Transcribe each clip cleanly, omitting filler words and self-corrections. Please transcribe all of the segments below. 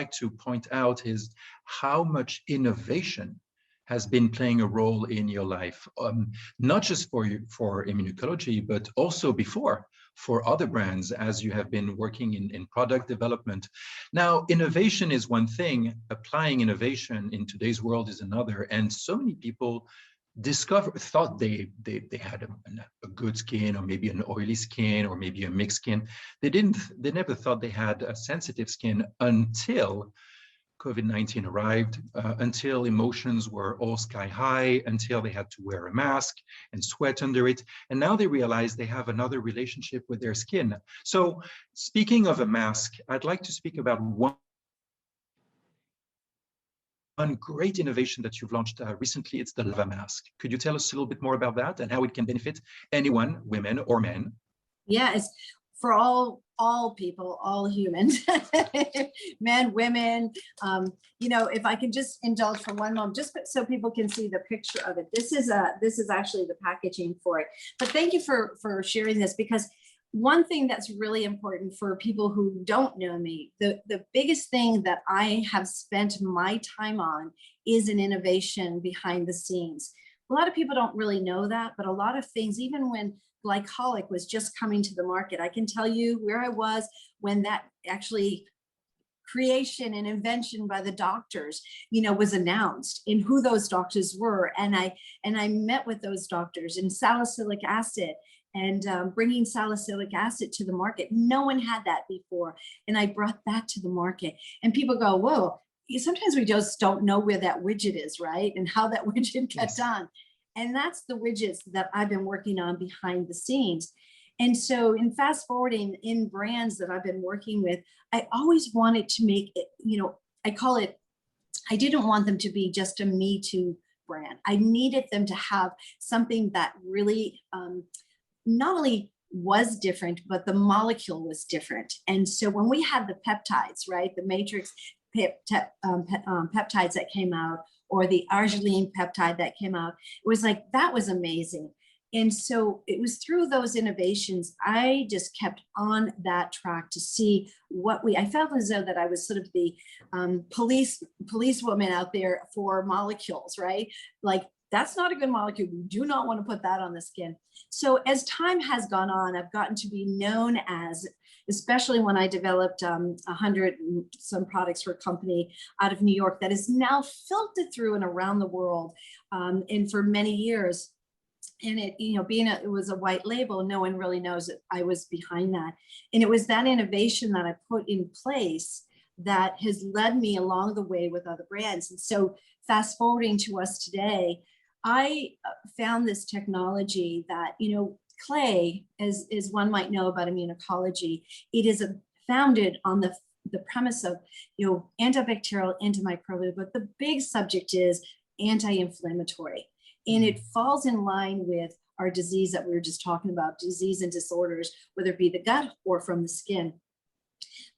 like to point out is how much innovation has been playing a role in your life, not just for Immunocologie, but also before for other brands as you have been working in product development. Now, innovation is one thing, applying innovation in today's world is another, and so many people thought they had a good skin, or maybe an oily skin, or maybe a mixed skin. They never thought they had a sensitive skin until COVID-19 arrived, until emotions were all sky high, until they had to wear a mask and sweat under it. And now they realize they have another relationship with their skin. So speaking of a mask, I'd like to speak about one great innovation that you've launched recently. It's the lava mask. Could you tell us a little bit more about that and how it can benefit anyone, women or men? Yeah, it's for all people, all humans, men, women. You know, if I can just indulge for one moment, just so people can see the picture of it. This is actually the packaging for it. But thank you for sharing this, because one thing that's really important for people who don't know me, the biggest thing that I have spent my time on is an innovation behind the scenes. A lot of people don't really know that, but a lot of things, even when glycolic was just coming to the market, I can tell you where I was when that actually creation and invention by the doctors, you know, was announced, and who those doctors were. And I met with those doctors, in salicylic acid, and bringing salicylic acid to the market. No one had that before. And I brought that to the market, and people go, whoa, sometimes we just don't know where that widget is, right? And how that widget got done. And that's the widgets that I've been working on behind the scenes. And so in fast forwarding in brands that I've been working with, I always wanted to make it, you know, I didn't want them to be just a Me Too brand. I needed them to have something that really not only was different, but the molecule was different. And so when we had the peptides, right, the matrix peptides that came out, or the arginine peptide that came out, it was like, that was amazing. And so it was through those innovations, I just kept on that track to see I felt as though that I was sort of the policewoman out there for molecules, right? Like, that's not a good molecule. We do not want to put that on the skin. So as time has gone on, I've gotten to be known as, especially when I developed 100 and some products for a company out of New York that is now filtered through and around the world, and for many years. And it, you know, it was a white label, no one really knows that I was behind that. And it was that innovation that I put in place that has led me along the way with other brands. And so fast forwarding to us today, I found this technology that, you know, clay, as one might know about immunocology, it is founded on the premise of, you know, antibacterial, antimicrobial, but the big subject is anti-inflammatory. And it falls in line with our disease that we were just talking about, disease and disorders, whether it be the gut or from the skin.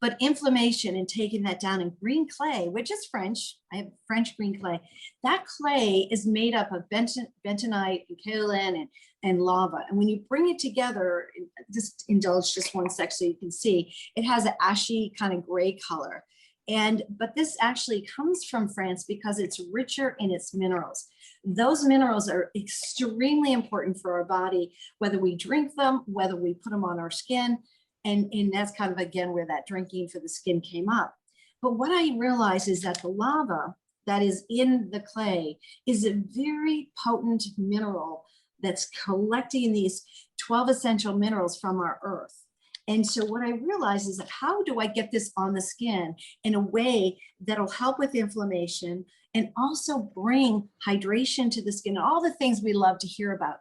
But inflammation and taking that down, in green clay, which is French, I have French green clay, that clay is made up of bentonite and kaolin and lava. And when you bring it together, just indulge just one sec so you can see, it has an ashy kind of gray color. But this actually comes from France because it's richer in its minerals. Those minerals are extremely important for our body, whether we drink them, whether we put them on our skin. And that's kind of, again, where that drinking for the skin came up. But what I realized is that the lava that is in the clay is a very potent mineral that's collecting these 12 essential minerals from our earth. And so what I realized is that, how do I get this on the skin in a way that'll help with inflammation and also bring hydration to the skin, all the things we love to hear about.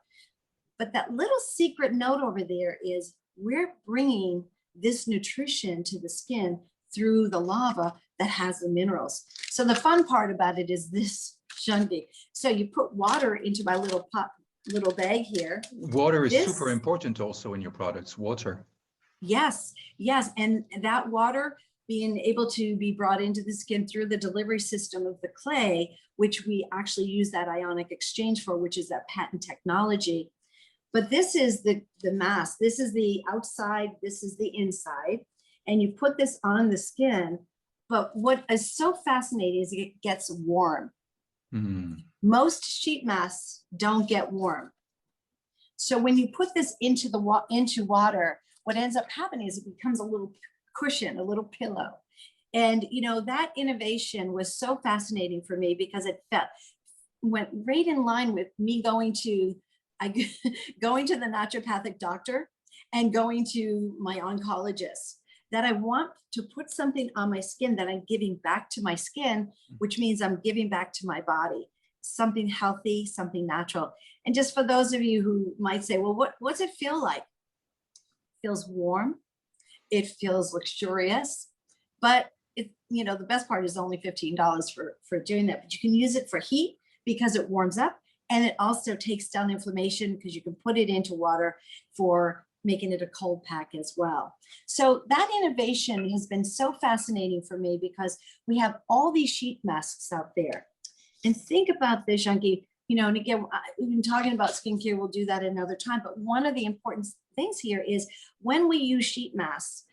But that little secret note over there is, we're bringing this nutrition to the skin through the lava that has the minerals. So the fun part about it is this, Shundi. So you put water into my little bag here. Water is super important also in your products, water. Yes, yes. And that water being able to be brought into the skin through the delivery system of the clay, which we actually use that ionic exchange for, which is that patent technology. But this is the mask. This is the outside, this is the inside. And you put this on the skin. But what is so fascinating is it gets warm. Mm. Most sheet masks don't get warm. So when you put this into water, what ends up happening is it becomes a little cushion, a little pillow. And you know, that innovation was so fascinating for me because it went right in line with me going to the naturopathic doctor and going to my oncologist, that I want to put something on my skin that I'm giving back to my skin, which means I'm giving back to my body, something healthy, something natural. And just for those of you who might say, well, what's it feel like? It feels warm. It feels luxurious, but it, you know, the best part is only $15 for doing that, but you can use it for heat because it warms up, and it also takes down inflammation because you can put it into water for making it a cold pack as well. So that innovation has been so fascinating for me because we have all these sheet masks out there. And think about this, Janki, you know, and again, we've been talking about skincare, we'll do that another time, but one of the important things here is when we use sheet masks,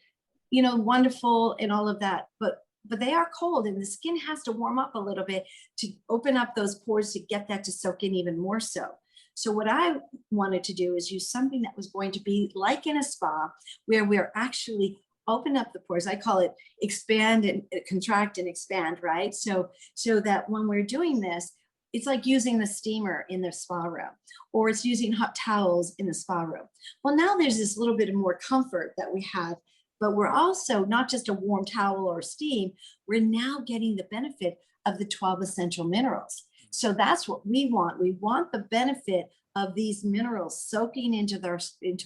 you know, wonderful and all of that, but they are cold and the skin has to warm up a little bit to open up those pores to get that to soak in even more so. So what I wanted to do is use something that was going to be like in a spa where we're actually open up the pores. I call it expand and contract and expand, right? So that when we're doing this, it's like using the steamer in the spa room, or it's using hot towels in the spa room. Well, now there's this little bit of more comfort that we have, but we're also not just a warm towel or steam, we're now getting the benefit of the 12 essential minerals. So that's what we want. We want the benefit of these minerals soaking into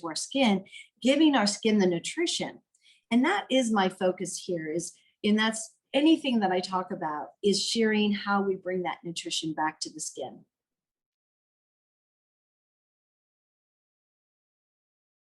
our skin, giving our skin the nutrition. And that is my focus here and that's anything that I talk about is sharing how we bring that nutrition back to the skin.